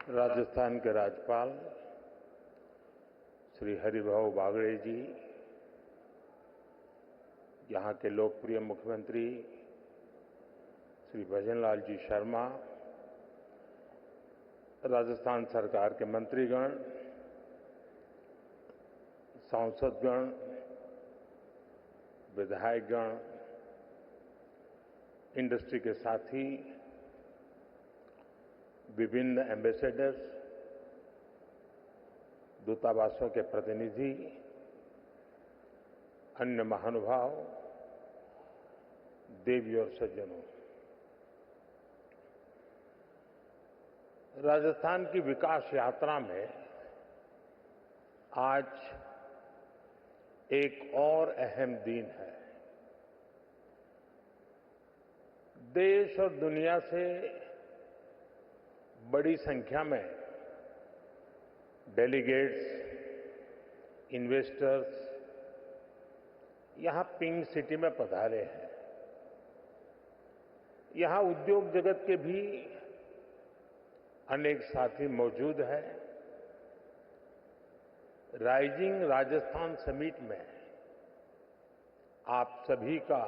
राजस्थान के राज्यपाल श्री हरिभाऊ बागड़े जी, यहाँ के लोकप्रिय मुख्यमंत्री श्री भजनलाल जी शर्मा, राजस्थान सरकार के मंत्रीगण, सांसदगण, विधायकगण, इंडस्ट्री के साथी, विभिन्न एम्बेसडर्स, दूतावासों के प्रतिनिधि, अन्य महानुभाव, देवी और सज्जनों, राजस्थान की विकास यात्रा में आज एक और अहम दिन है। देश और दुनिया से बड़ी संख्या में डेलीगेट्स, इन्वेस्टर्स यहां पिंक सिटी में पधारे हैं। यहां उद्योग जगत के भी अनेक साथी मौजूद हैं। राइजिंग राजस्थान समिट में आप सभी का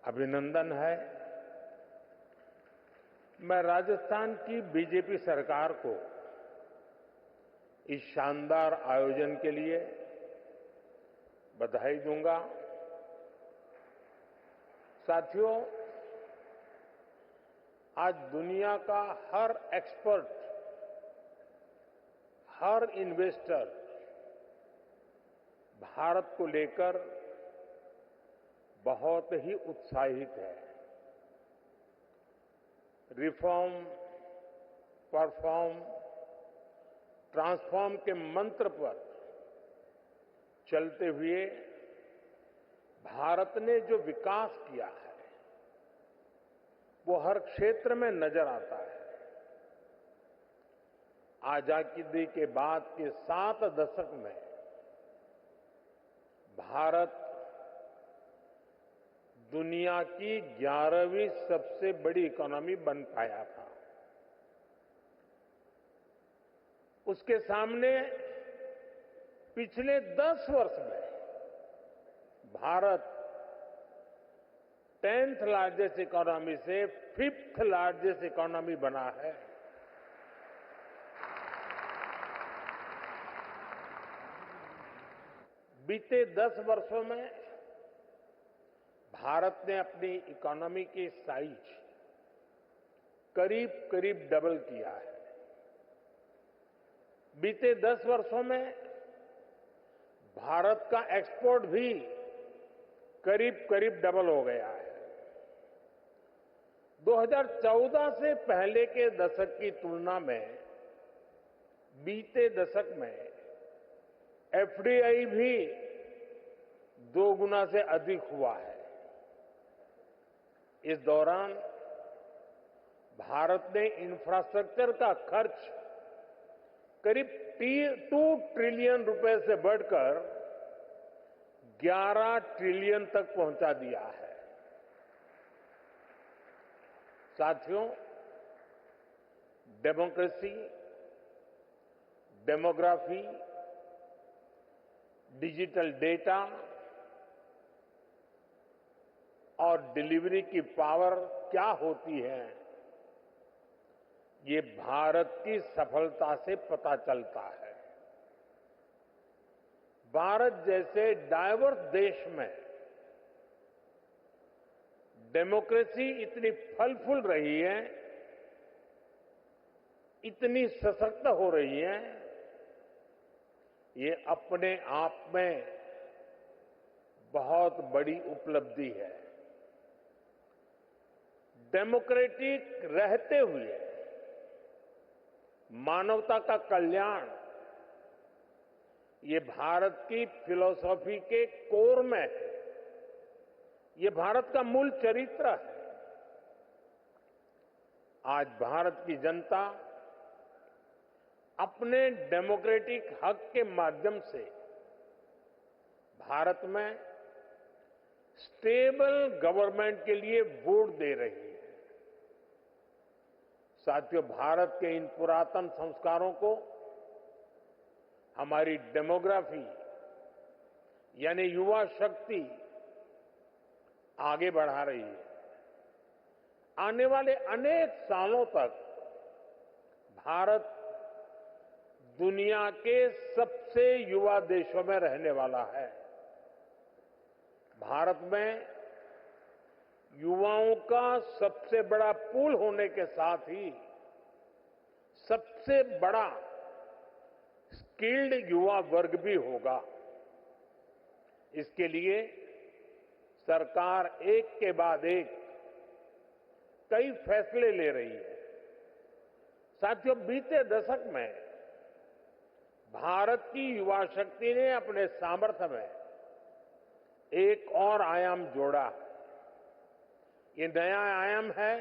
अभिनंदन है। मैं राजस्थान की बीजेपी सरकार को इस शानदार आयोजन के लिए बधाई दूंगा। साथियों, आज दुनिया का हर एक्सपर्ट, हर इन्वेस्टर भारत को लेकर बहुत ही उत्साहित है। रिफॉर्म, परफॉर्म, ट्रांसफॉर्म के मंत्र पर चलते हुए भारत ने जो विकास किया है वो हर क्षेत्र में नजर आता है। आजादी के बाद के 7 दशक में भारत दुनिया की 11वीं सबसे बड़ी इकोनॉमी बन पाया था। उसके सामने पिछले 10 वर्ष में भारत 10th लार्जेस्ट इकोनॉमी से 5th लार्जेस्ट इकोनॉमी बना है। बीते 10 वर्षों में भारत ने अपनी इकोनॉमी की साइज करीब करीब डबल किया है। बीते 10 वर्षों में भारत का एक्सपोर्ट भी करीब करीब डबल हो गया है। 2014 से पहले के दशक की तुलना में बीते दशक में एफडीआई भी 2 गुना से अधिक हुआ है। इस दौरान भारत ने इंफ्रास्ट्रक्चर का खर्च करीब 2 ट्रिलियन रुपए से बढ़कर 11 ट्रिलियन तक पहुंचा दिया है। साथियों, डेमोक्रेसी, डेमोग्राफी, डिजिटल डेटा और डिलीवरी की पावर क्या होती है, ये भारत की सफलता से पता चलता है। भारत जैसे डाइवर्स देश में डेमोक्रेसी इतनी फल फूल रही है, इतनी सशक्त हो रही है, ये अपने आप में बहुत बड़ी उपलब्धि है। डेमोक्रेटिक रहते हुए मानवता का कल्याण, ये भारत की फिलॉसफी के कोर में है। ये भारत का मूल चरित्र है। आज भारत की जनता अपने डेमोक्रेटिक हक के माध्यम से भारत में स्टेबल गवर्नमेंट के लिए वोट दे रही है। साथियों, भारत के इन पुरातन संस्कारों को हमारी डेमोग्राफी यानी युवा शक्ति आगे बढ़ा रही है। आने वाले अनेक सालों तक भारत दुनिया के सबसे युवा देशों में रहने वाला है। भारत में युवाओं का सबसे बड़ा पूल होने के साथ ही सबसे बड़ा स्किल्ड युवा वर्ग भी होगा। इसके लिए सरकार एक के बाद एक कई फैसले ले रही है। साथियों, बीते दशक में भारत की युवा शक्ति ने अपने सामर्थ्य में एक और आयाम जोड़ा है। ये नया आयाम है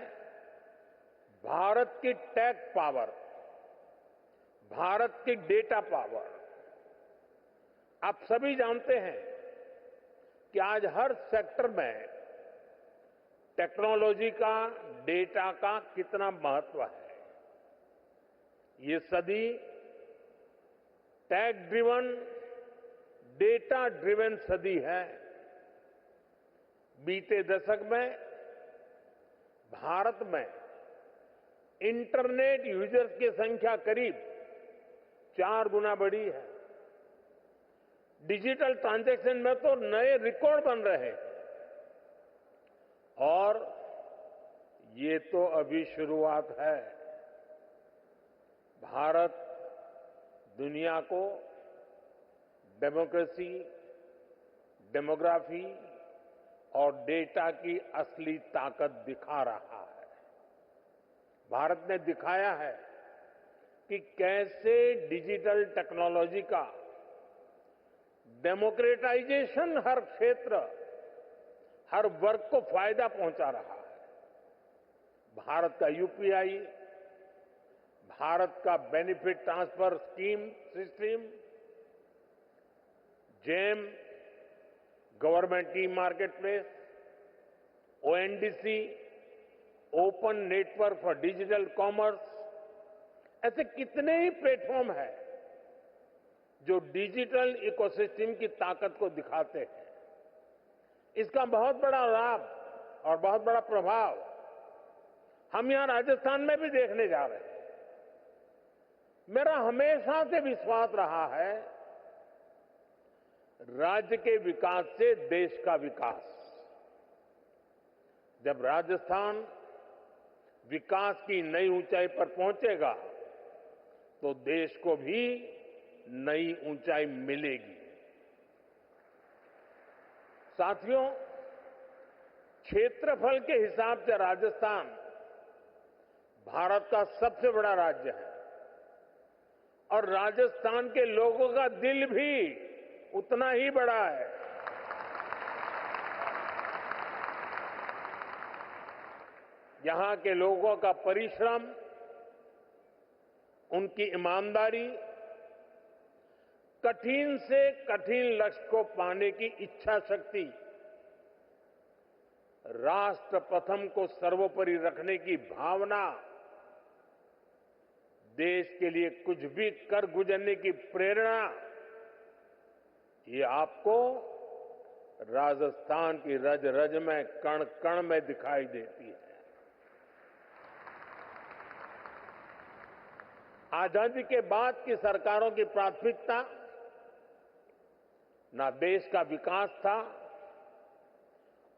भारत की टेक पावर, भारत की डेटा पावर। आप सभी जानते हैं कि आज हर सेक्टर में टेक्नोलॉजी का, डेटा का कितना महत्व है। ये सदी टेक ड्रिवन, डेटा ड्रिवन सदी है। बीते दशक में भारत में इंटरनेट यूजर्स की संख्या करीब 4 गुना बढ़ी है। डिजिटल ट्रांजैक्शन में तो नए रिकॉर्ड बन रहे हैं। और ये तो अभी शुरुआत है। भारत दुनिया को डेमोक्रेसी, डेमोग्राफी और डेटा की असली ताकत दिखा रहा है। भारत ने दिखाया है कि कैसे डिजिटल टेक्नोलॉजी का डेमोक्रेटाइजेशन हर क्षेत्र, हर वर्ग को फायदा पहुंचा रहा है। भारत का यूपीआई, भारत का benefit transfer scheme system, GeM, government e market place, ONDC, open network for digital commerce, ऐसे कितने ही प्लेटफॉर्म हैं जो डिजिटल इकोसिस्टम की ताकत को दिखाते हैं। इसका बहुत बड़ा लाभ और बहुत बड़ा प्रभाव हम यहां राजस्थान में भी देखने जा रहे हैं। मेरा हमेशा से विश्वास रहा है, राज्य के विकास से देश का विकास। जब राजस्थान विकास की नई ऊंचाई पर पहुंचेगा तो देश को भी नई ऊंचाई मिलेगी। साथियों, क्षेत्रफल के हिसाब से राजस्थान भारत का सबसे बड़ा राज्य है और राजस्थान के लोगों का दिल भी उतना ही बड़ा है। यहां के लोगों का परिश्रम, उनकी ईमानदारी, कठिन से कठिन लक्ष्य को पाने की इच्छा शक्ति, राष्ट्र प्रथम को सर्वोपरि रखने की भावना, देश के लिए कुछ भी कर गुजरने की प्रेरणा, ये आपको राजस्थान की रज रज में, कण कण में दिखाई देती है। आजादी के बाद की सरकारों की प्राथमिकता ना देश का विकास था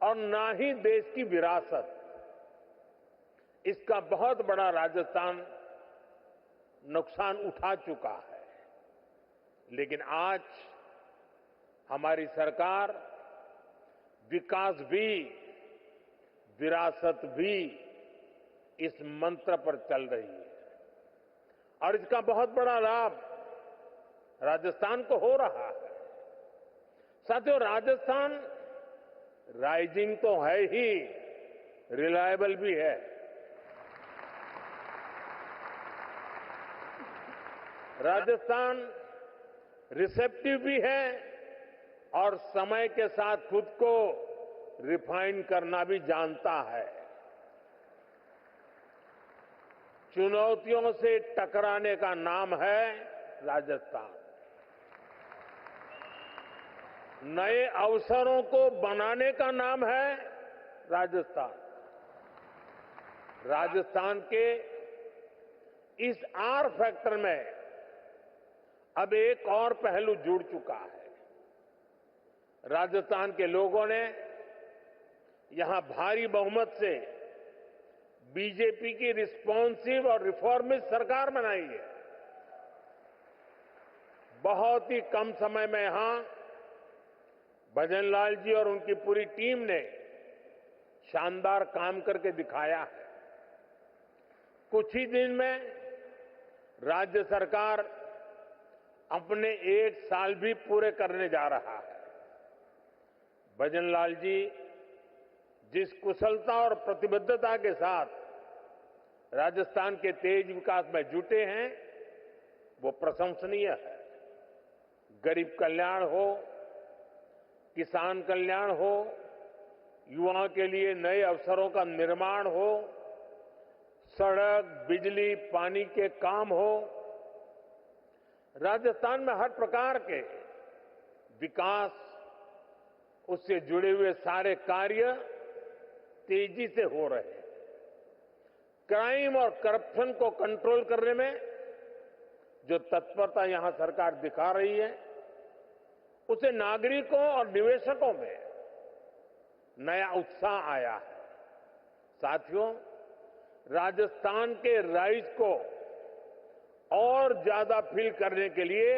और ना ही देश की विरासत। इसका बहुत बड़ा राजस्थान नुकसान उठा चुका है। लेकिन आज हमारी सरकार विकास भी, विरासत भी, इस मंत्र पर चल रही है और इसका बहुत बड़ा लाभ राजस्थान को हो रहा है। साथियों, राजस्थान राइजिंग तो है ही, रिलायबल भी है। राजस्थान रिसेप्टिव भी है और समय के साथ खुद को रिफाइन करना भी जानता है। चुनौतियों से टकराने का नाम है राजस्थान। नए अवसरों को बनाने का नाम है राजस्थान। राजस्थान के इस आर फैक्टर में अब एक और पहलू जुड़ चुका है। राजस्थान के लोगों ने यहां भारी बहुमत से बीजेपी की रिस्पॉन्सिव और रिफॉर्मिस्ट सरकार बनाई है। बहुत ही कम समय में यहां भजनलाल जी और उनकी पूरी टीम ने शानदार काम करके दिखाया है। कुछ ही दिन में राज्य सरकार अपने 1 साल भी पूरे करने जा रहा है। भजनलाल जी जिस कुशलता और प्रतिबद्धता के साथ राजस्थान के तेज विकास में जुटे हैं, वो प्रशंसनीय है। गरीब कल्याण हो, किसान कल्याण हो, युवाओं के लिए नए अवसरों का निर्माण हो, सड़क, बिजली, पानी के काम हो, राजस्थान में हर प्रकार के विकास, उससे जुड़े हुए सारे कार्य तेजी से हो रहे हैं। क्राइम और करप्शन को कंट्रोल करने में जो तत्परता यहां सरकार दिखा रही है, उसे नागरिकों और निवेशकों में नया उत्साह आया है। साथियों, राजस्थान के राइज को और ज्यादा फील करने के लिए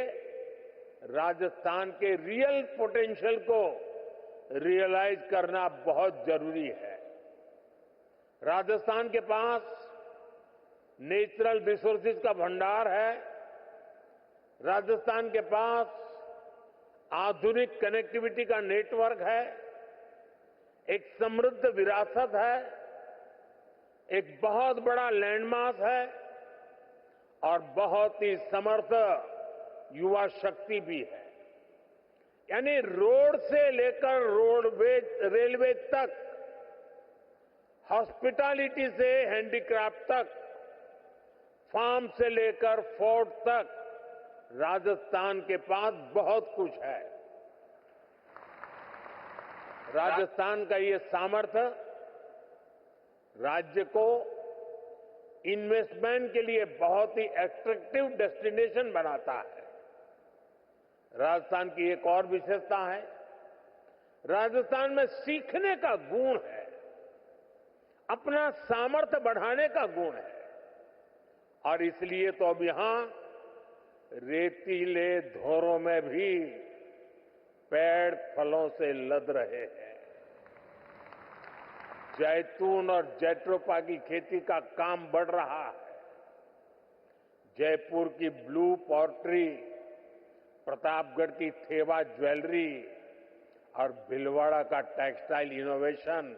राजस्थान के रियल पोटेंशियल को रियलाइज करना बहुत जरूरी है। राजस्थान के पास नेचुरल रिसोर्सेज का भंडार है। राजस्थान के पास आधुनिक कनेक्टिविटी का नेटवर्क है। एक समृद्ध विरासत है। एक बहुत बड़ा लैंडमास है और बहुत ही समर्थ युवा शक्ति भी है। यानी रोड से लेकर रेलवे तक, हॉस्पिटैलिटी से हैंडीक्राफ्ट तक, फार्म से लेकर फोर्ट तक राजस्थान के पास बहुत कुछ है। राजस्थान का ये सामर्थ्य राज्य को इन्वेस्टमेंट के लिए बहुत ही एट्रैक्टिव डेस्टिनेशन बनाता है। राजस्थान की एक और विशेषता है, राजस्थान में सीखने का गुण है, अपना सामर्थ्य बढ़ाने का गुण है। और इसलिए तो अब यहां रेतीले धोरों में भी पेड़ फलों से लद रहे हैं। जैतून और जैट्रोपा की खेती का काम बढ़ रहा है। जयपुर की ब्लू पॉटरी, प्रतापगढ़ की थेवा ज्वेलरी और भीलवाड़ा का टेक्सटाइल इनोवेशन,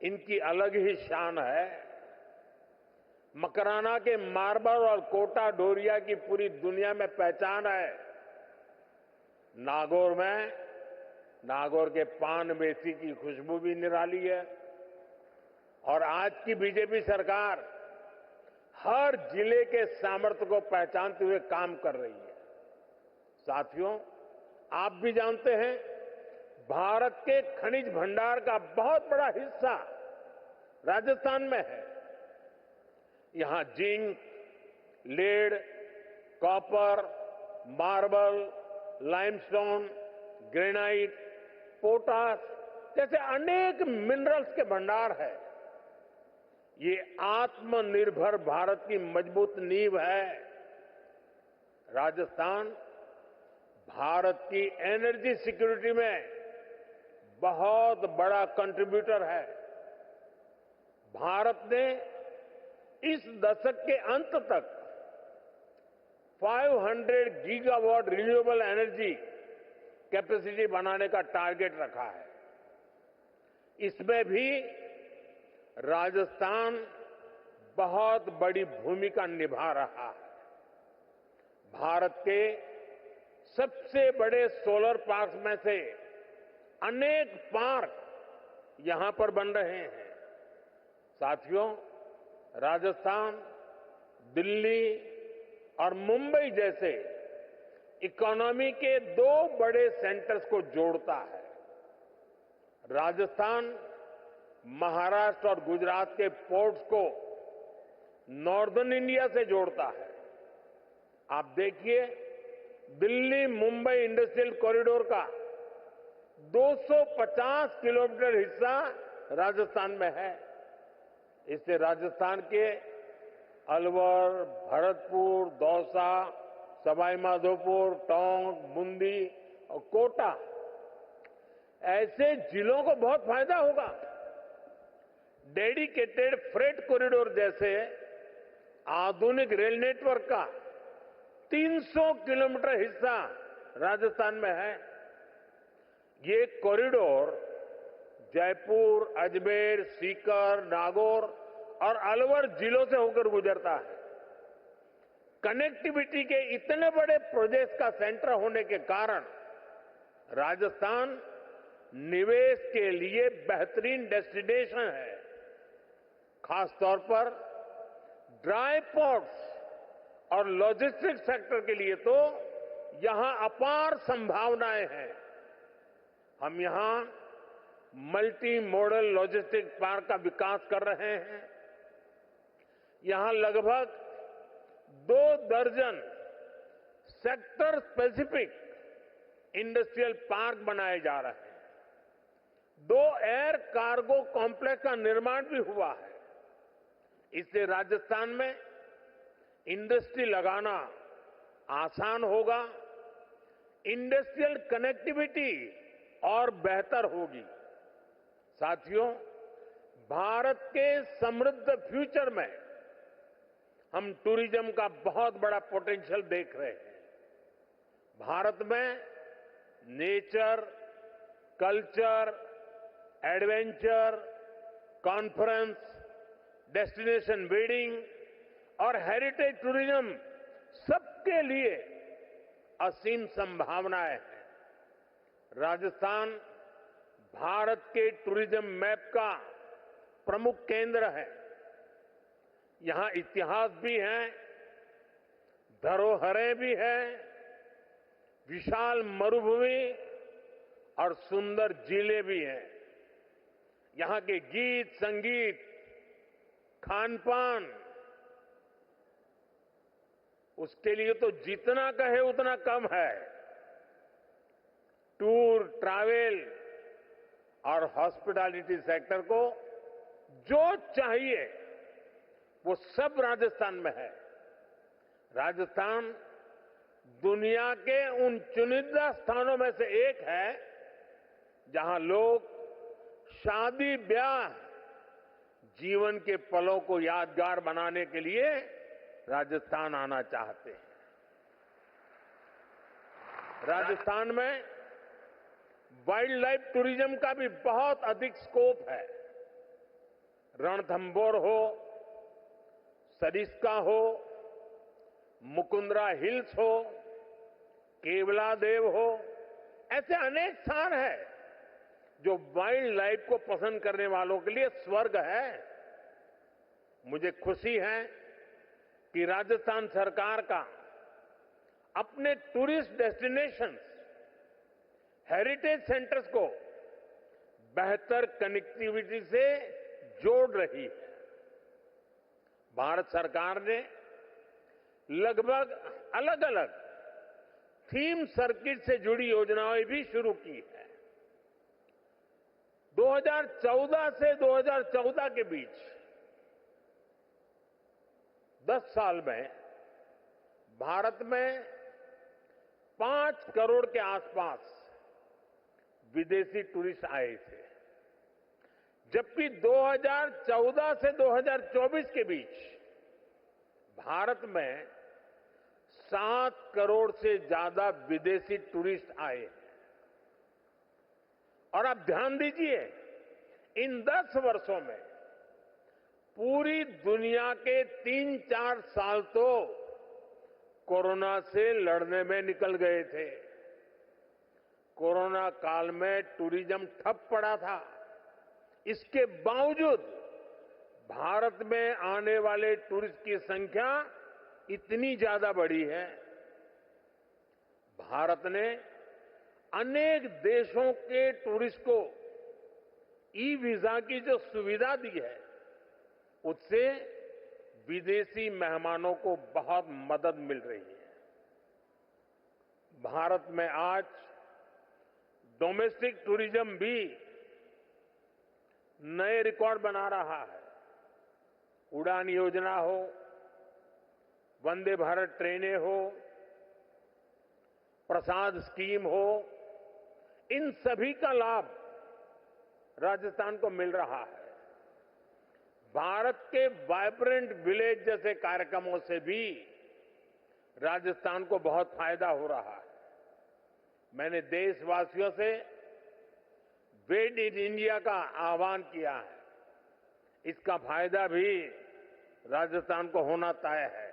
इनकी अलग ही शान है। मकराना के मार्बल और कोटा डोरिया की पूरी दुनिया में पहचान है। नागौर के पान मेथी की खुशबू भी निराली है। और आज की बीजेपी सरकार हर जिले के सामर्थ्य को पहचानते हुए काम कर रही है। साथियों, आप भी जानते हैं, भारत के खनिज भंडार का बहुत बड़ा हिस्सा राजस्थान में है। यहां zinc, lead, copper, marble, limestone, granite, potash जैसे अनेक मिनरल्स के भंडार है। ये आत्मनिर्भर भारत की मजबूत नींव है। राजस्थान भारत की एनर्जी सिक्योरिटी में बहुत बड़ा कंट्रीब्यूटर है। भारत ने इस दशक के अंत तक 500 गीगावाट रिन्यूएबल एनर्जी कैपेसिटी बनाने का टारगेट रखा है। इसमें भी राजस्थान बहुत बड़ी भूमिका निभा रहा है। भारत के सबसे बड़े सोलर पार्क में से अनेक पार्क यहां पर बन रहे हैं। साथियों, राजस्थान दिल्ली और मुंबई जैसे इकोनॉमी के दो बड़े सेंटर्स को जोड़ता है। राजस्थान महाराष्ट्र और गुजरात के पोर्ट्स को नॉर्दर्न इंडिया से जोड़ता है। आप देखिए, दिल्ली मुंबई इंडस्ट्रियल कॉरिडोर का 250 किलोमीटर हिस्सा राजस्थान में है। इससे राजस्थान के अलवर, भरतपुर, दौसा, सवाई माधोपुर, टोंक, बूंदी और कोटा ऐसे जिलों को बहुत फायदा होगा। डेडिकेटेड फ्रेट कॉरिडोर जैसे आधुनिक रेल नेटवर्क का 300 किलोमीटर हिस्सा राजस्थान में है। ये कॉरिडोर जयपुर, अजमेर, सीकर, नागौर और अलवर जिलों से होकर गुजरता है। कनेक्टिविटी के इतने बड़े प्रोजेक्ट्स का सेंटर होने के कारण राजस्थान निवेश के लिए बेहतरीन डेस्टिनेशन है। खासतौर पर ड्राई पोर्ट्स और लॉजिस्टिक्स सेक्टर के लिए तो यहां अपार संभावनाएं हैं। हम यहां मल्टी मॉडल लॉजिस्टिक पार्क का विकास कर रहे हैं। यहां लगभग 2 दर्जन सेक्टर स्पेसिफिक इंडस्ट्रियल पार्क बनाए जा रहे हैं। 2 एयर कार्गो कॉम्प्लेक्स का निर्माण भी हुआ है। इससे राजस्थान में इंडस्ट्री लगाना आसान होगा, इंडस्ट्रियल कनेक्टिविटी और बेहतर होगी। साथियों, भारत के समृद्ध फ्यूचर में हम टूरिज्म का बहुत बड़ा पोटेंशियल देख रहे हैं। भारत में nature, culture, adventure, conference, destination wedding और हेरिटेज टूरिज्म सबके लिए असीम संभावनाएं हैं। राजस्थान भारत के टूरिज्म मैप का प्रमुख केंद्र है। यहां इतिहास भी है, धरोहरें भी हैं, विशाल मरुभूमि और सुंदर जिले भी हैं। यहां के गीत, संगीत, खान पान, उसके लिए तो जितना कहे उतना कम है। टूर, ट्रैवल और हॉस्पिटैलिटी सेक्टर को जो चाहिए वो सब राजस्थान में है। राजस्थान दुनिया के उन चुनिंदा स्थानों में से एक है जहां लोग शादी ब्याह, जीवन के पलों को यादगार बनाने के लिए राजस्थान आना चाहते हैं। राजस्थान में वाइल्ड लाइफ टूरिज्म का भी बहुत अधिक स्कोप है। रणथंभौर हो, सरिस्का हो, मुकुंदरा हिल्स हो, केवलादेव हो, ऐसे अनेक स्थान हैं जो वाइल्ड लाइफ को पसंद करने वालों के लिए स्वर्ग है। मुझे खुशी है कि राजस्थान सरकार का अपने टूरिस्ट डेस्टिनेशंस, हेरिटेज सेंटर्स को बेहतर कनेक्टिविटी से जोड़ रही है। भारत सरकार ने लगभग अलग अलग थीम सर्किट से जुड़ी योजनाएं भी शुरू की है। 2014 से 2014 के बीच 10 साल में भारत में 5 करोड़ के आसपास विदेशी टूरिस्ट आए थे, जबकि 2014 से 2024 के बीच भारत में 7 करोड़ से ज्यादा विदेशी टूरिस्ट आए। और आप ध्यान दीजिए, इन 10 वर्षों में पूरी दुनिया के 3-4 साल तो कोरोना से लड़ने में निकल गए थे। कोरोना काल में टूरिज्म ठप पड़ा था। इसके बावजूद भारत में आने वाले टूरिस्ट की संख्या इतनी ज्यादा बढ़ी है, भारत ने अनेक देशों के टूरिस्ट को ई वीजा की जो सुविधा दी है, उससे विदेशी मेहमानों को बहुत मदद मिल रही है। भारत में आज डोमेस्टिक टूरिज्म भी नए रिकॉर्ड बना रहा है। उड़ान योजना हो, वंदे भारत ट्रेनें हो, प्रसाद स्कीम हो, इन सभी का लाभ राजस्थान को मिल रहा है। भारत के वाइब्रेंट विलेज जैसे कार्यक्रमों से भी राजस्थान को बहुत फायदा हो रहा है। मैंने देशवासियों से मेड इन इंडिया का आह्वान किया है। इसका फायदा भी राजस्थान को होना तय है।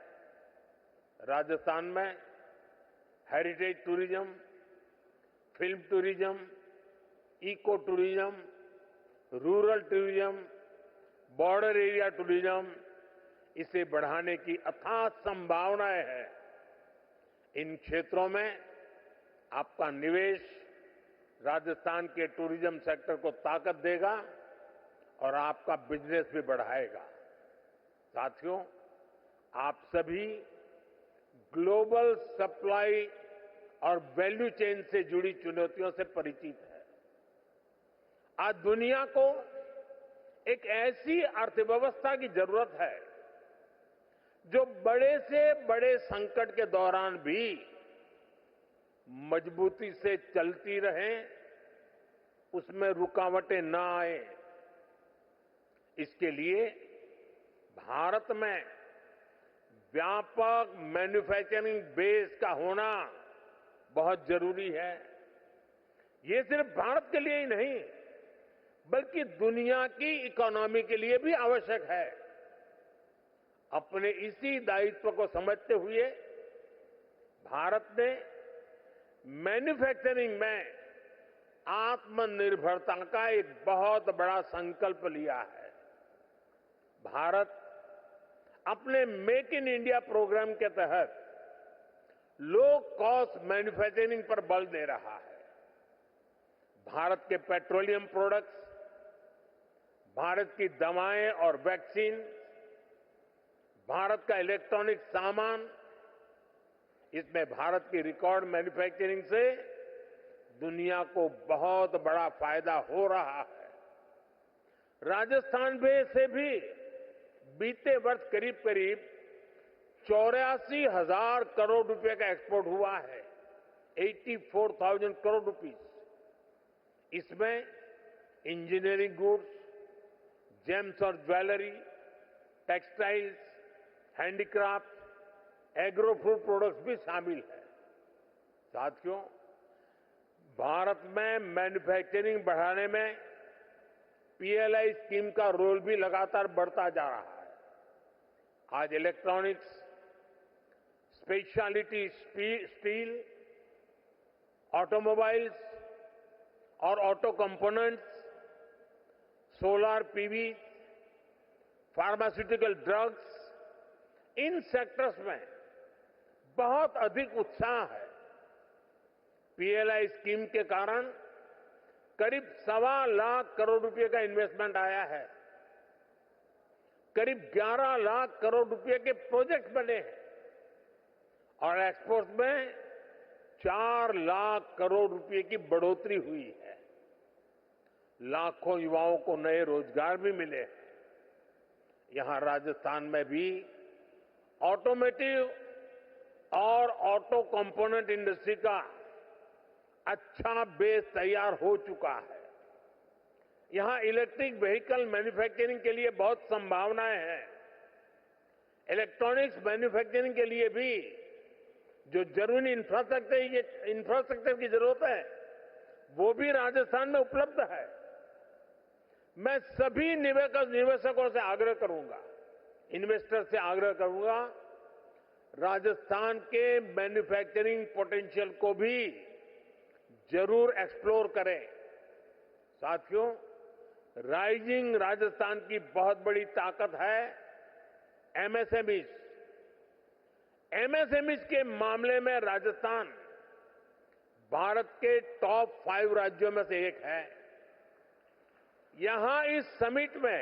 राजस्थान में heritage tourism, film tourism, eco tourism, rural tourism, border area tourism, इसे बढ़ाने की अथाह संभावनाएं हैं। इन क्षेत्रों में आपका निवेश राजस्थान के टूरिज्म सेक्टर को ताकत देगा और आपका बिजनेस भी बढ़ाएगा। साथियों, आप सभी ग्लोबल सप्लाई और वैल्यू चेन से जुड़ी चुनौतियों से परिचित हैं। आज दुनिया को एक ऐसी अर्थव्यवस्था की जरूरत है जो बड़े से बड़े संकट के दौरान भी मजबूती से चलती रहे, उसमें रुकावटें ना आए। इसके लिए भारत में व्यापक मैन्युफैक्चरिंग बेस का होना बहुत जरूरी है। ये सिर्फ भारत के लिए ही नहीं, बल्कि दुनिया की इकोनॉमी के लिए भी आवश्यक है। अपने इसी दायित्व को समझते हुए भारत ने मैन्युफैक्चरिंग में आत्मनिर्भरता का एक बहुत बड़ा संकल्प लिया है। भारत अपने मेक इन इंडिया प्रोग्राम के तहत लो कॉस्ट मैन्युफैक्चरिंग पर बल दे रहा है। भारत के पेट्रोलियम प्रोडक्ट्स, भारत की दवाएं और वैक्सीन, भारत का इलेक्ट्रॉनिक सामान, इसमें भारत की रिकॉर्ड मैन्युफैक्चरिंग से दुनिया को बहुत बड़ा फायदा हो रहा है। राजस्थान से भी बीते वर्ष करीब करीब 84,000 करोड़ रुपए का एक्सपोर्ट हुआ है। 84,000 करोड़ रुपीस। इसमें इंजीनियरिंग गुड्स, जेम्स और jewellery, textiles, handicraft, agro food products भी शामिल है। साथियों, भारत में मैन्युफैक्चरिंग बढ़ाने में पीएलआई स्कीम का रोल भी लगातार बढ़ता जा रहा है। आज इलेक्ट्रॉनिक्स, स्पेशलिटी स्टील, ऑटोमोबाइल्स और auto components, solar PV, pharmaceutical drugs, इन सेक्टर्स में बहुत अधिक उत्साह है। पीएलआई स्कीम के कारण करीब 1.25 लाख करोड़ रुपए का इन्वेस्टमेंट आया है। करीब 11 लाख करोड़ रुपए के प्रोजेक्ट बने हैं और एक्सपोर्ट में 4 लाख करोड़ रुपए की बढ़ोतरी हुई है। लाखों युवाओं को नए रोजगार भी मिले हैं। यहां राजस्थान में भी ऑटोमोटिव और ऑटो कंपोनेंट इंडस्ट्री का अच्छा बेस तैयार हो चुका है। यहां इलेक्ट्रिक व्हीकल मैन्युफैक्चरिंग के लिए बहुत संभावनाएं हैं। इलेक्ट्रॉनिक्स मैन्युफैक्चरिंग के लिए भी जो जरूरी इंफ्रास्ट्रक्चर की जरूरत है, वो भी राजस्थान में उपलब्ध है। मैं सभी निवेशकों से आग्रह करूंगा, इन्वेस्टर से आग्रह करूंगा, राजस्थान के मैन्युफैक्चरिंग पोटेंशियल को भी जरूर एक्सप्लोर करें। साथियों, राइजिंग राजस्थान की बहुत बड़ी ताकत है एमएसएमईज। एमएसएमई के मामले में राजस्थान भारत के टॉप 5 राज्यों में से एक है। यहां इस समिट में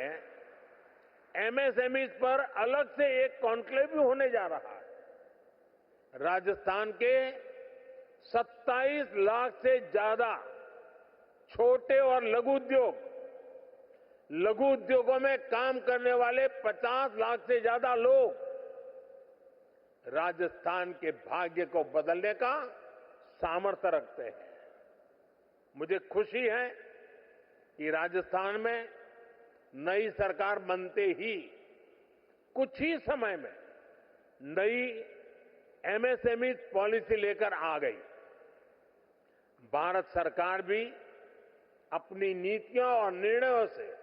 एमएसएमई पर अलग से एक कॉन्क्लेव भी होने जा रहा है। राजस्थान के 27 लाख से ज्यादा छोटे और लघु उद्योगों में काम करने वाले 50 लाख से ज्यादा लोग राजस्थान के भाग्य को बदलने का सामर्थ्य रखते हैं। मुझे खुशी है कि राजस्थान में नई सरकार बनते ही कुछ ही समय में नई एमएसएमई पॉलिसी लेकर आ गई। भारत सरकार भी अपनी नीतियों और निर्णयों से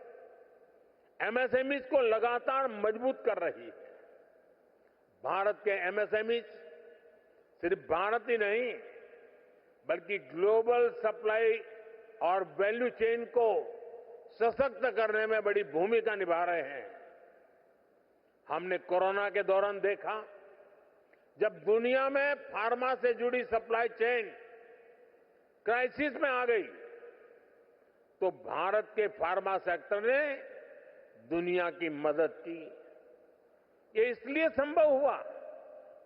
एमएसएमई को लगातार मजबूत कर रही है। भारत के एमएसएमई सिर्फ भारत ही नहीं बल्कि ग्लोबल सप्लाई और वैल्यू चेन को सशक्त करने में बड़ी भूमिका निभा रहे हैं। हमने कोरोना के दौरान देखा, जब दुनिया में फार्मा से जुड़ी सप्लाई चेन क्राइसिस में आ गई, तो भारत के फार्मा सेक्टर ने दुनिया की मदद की। ये इसलिए संभव हुआ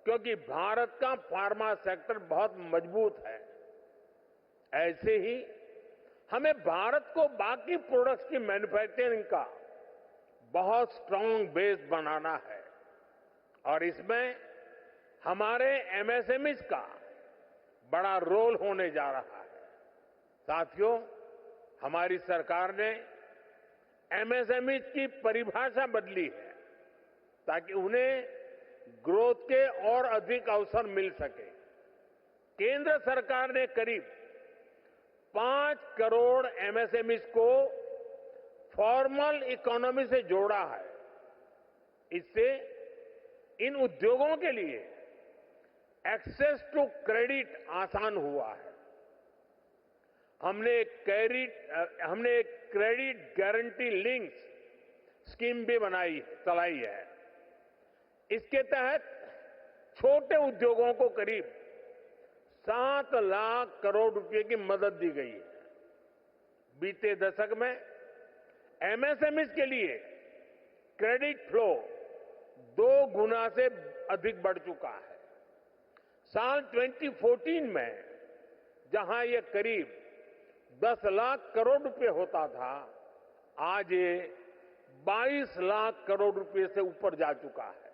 क्योंकि भारत का फार्मा सेक्टर बहुत मजबूत है। ऐसे ही हमें भारत को बाकी प्रोडक्ट्स की मैन्युफैक्चरिंग का बहुत स्ट्रांग बेस बनाना है और इसमें हमारे एमएसएमईज का बड़ा रोल होने जा रहा है। साथियों, हमारी सरकार ने एमएसएमईज की परिभाषा बदली है ताकि उन्हें ग्रोथ के और अधिक अवसर मिल सके। केंद्र सरकार ने करीब 5 करोड़ एमएसएमईज को फॉर्मल इकोनॉमी से जोड़ा है। इससे इन उद्योगों के लिए एक्सेस टू क्रेडिट आसान हुआ है। हमने एक क्रेडिट गारंटी लिंक्स स्कीम भी चलाई है। इसके तहत छोटे उद्योगों को करीब 7 लाख करोड़ रुपए की मदद दी गई है। बीते दशक में एमएसएमईज के लिए क्रेडिट फ्लो 2 गुना से अधिक बढ़ चुका है। साल 2014 में जहां ये करीब 10 लाख करोड़ रुपए होता था, आज ये 22 लाख करोड़ रुपए से ऊपर जा चुका है।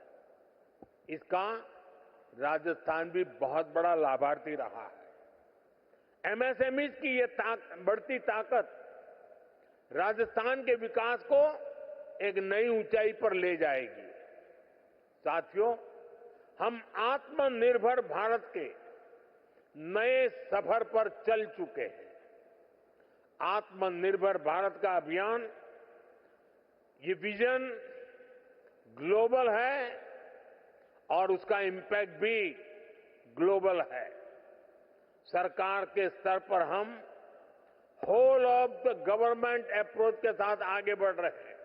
इसका राजस्थान भी बहुत बड़ा लाभार्थी रहा है। एमएसएमईज की ये बढ़ती ताकत राजस्थान के विकास को एक नई ऊंचाई पर ले जाएगी। साथियों, हम आत्मनिर्भर भारत के नए सफर पर चल चुके हैं। आत्मनिर्भर भारत का अभियान, ये विजन ग्लोबल है और उसका इंपैक्ट भी ग्लोबल है। सरकार के स्तर पर हम whole of the government approach के साथ आगे बढ़ रहे हैं।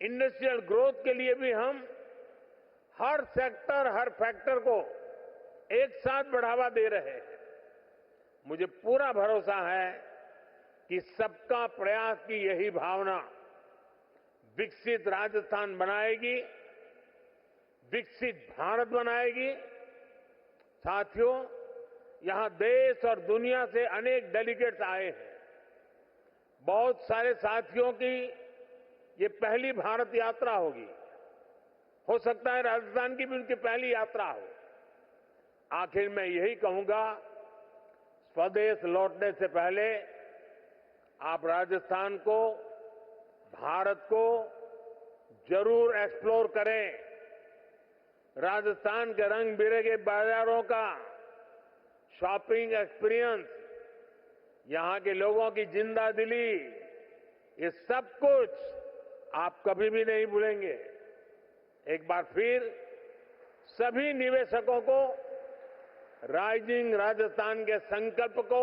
इंडस्ट्रियल ग्रोथ के लिए भी हम हर सेक्टर, हर फैक्टर को एक साथ बढ़ावा दे रहे हैं। मुझे पूरा भरोसा है कि सबका प्रयास की यही भावना विकसित राजस्थान बनाएगी, विकसित भारत बनाएगी। साथियों, यहां देश और दुनिया से अनेक डेलीगेट्स आए हैं। बहुत सारे साथियों की ये पहली भारत यात्रा होगी। हो सकता है राजस्थान की भी उनकी पहली यात्रा हो। आखिर मैं यही कहूंगा, स्वदेश लौटने से पहले आप राजस्थान को, भारत को जरूर एक्सप्लोर करें। राजस्थान के रंग बिरंगे बाजारों का शॉपिंग एक्सपीरियंस, यहां के लोगों की जिंदा दिली, ये सब कुछ आप कभी भी नहीं भूलेंगे। एक बार फिर सभी निवेशकों को राइजिंग राजस्थान के संकल्प को